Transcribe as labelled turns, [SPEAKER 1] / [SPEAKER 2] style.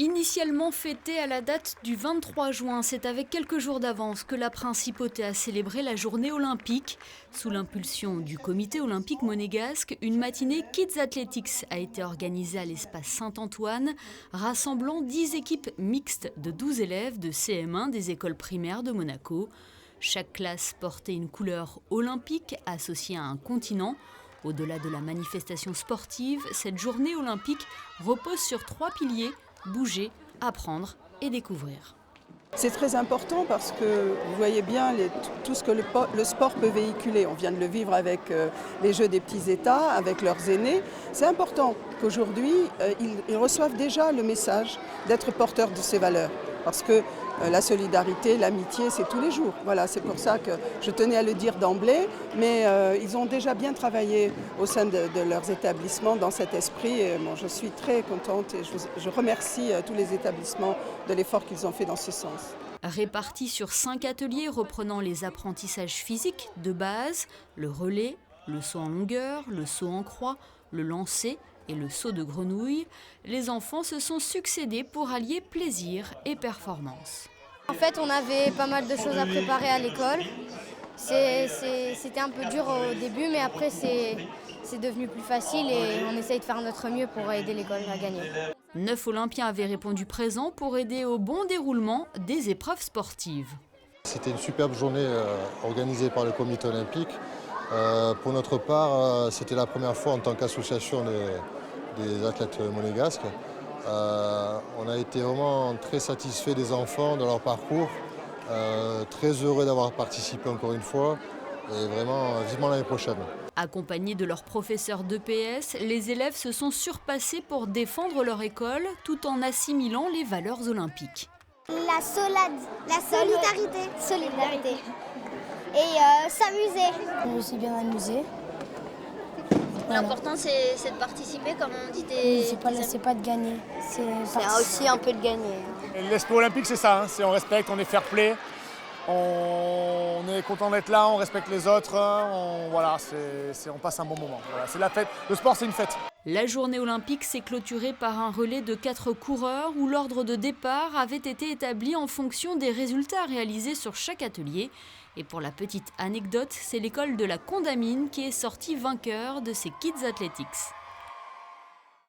[SPEAKER 1] Initialement fêtée à la date du 23 juin, c'est avec quelques jours d'avance que la principauté a célébré la journée olympique. Sous l'impulsion du comité olympique monégasque, une matinée Kids Athletics a été organisée à l'espace Saint-Antoine, rassemblant 10 équipes mixtes de 12 élèves de CM1 des écoles primaires de Monaco. Chaque classe portait une couleur olympique associée à un continent. Au-delà de la manifestation sportive, cette journée olympique repose sur 3 piliers: bouger, apprendre et découvrir.
[SPEAKER 2] C'est très important parce que vous voyez bien tout ce que le sport peut véhiculer. On vient de le vivre avec les Jeux des petits États, avec leurs aînés. C'est important qu'aujourd'hui, ils reçoivent déjà le message d'être porteurs de ces valeurs. Parce que la solidarité, l'amitié, c'est tous les jours. Voilà, c'est pour ça que je tenais à le dire d'emblée. Mais ils ont déjà bien travaillé au sein de leurs établissements dans cet esprit. Et, bon, je suis très contente et je remercie tous les établissements de l'effort qu'ils ont fait dans ce sens.
[SPEAKER 1] Répartis sur 5 ateliers reprenant les apprentissages physiques de base, le relais, le saut en longueur, le saut en croix, le lancer et le saut de grenouille, les enfants se sont succédés pour allier plaisir et performance.
[SPEAKER 3] En fait, on avait pas mal de choses à préparer à l'école. C'était un peu dur au début, mais après c'est devenu plus facile et on essaye de faire notre mieux pour aider l'école à gagner.
[SPEAKER 1] 9 Olympiens avaient répondu présents pour aider au bon déroulement des épreuves sportives.
[SPEAKER 4] C'était une superbe journée organisée par le comité olympique. Pour notre part, c'était la première fois en tant qu'association des athlètes monégasques. On a été vraiment très satisfaits des enfants, de leur parcours, très heureux d'avoir participé encore une fois et vraiment vivement l'année prochaine.
[SPEAKER 1] Accompagnés de leurs professeurs d'EPS, les élèves se sont surpassés pour défendre leur école tout en assimilant les valeurs olympiques.
[SPEAKER 5] La solidarité. Et s'amuser.
[SPEAKER 3] Je me suis bien amusée.
[SPEAKER 5] L'important c'est de participer, comme on dit.
[SPEAKER 3] C'est pas de gagner, c'est
[SPEAKER 5] aussi un peu de gagner.
[SPEAKER 6] L'esprit olympique, c'est ça, hein. On respecte, on est fair play, on est content d'être là, on respecte les autres, on passe un bon moment. Voilà, c'est la fête. Le sport, c'est une fête.
[SPEAKER 1] La journée olympique s'est clôturée par un relais de 4 coureurs où l'ordre de départ avait été établi en fonction des résultats réalisés sur chaque atelier. Et pour la petite anecdote, c'est l'école de la Condamine qui est sortie vainqueur de ces Kids Athletics.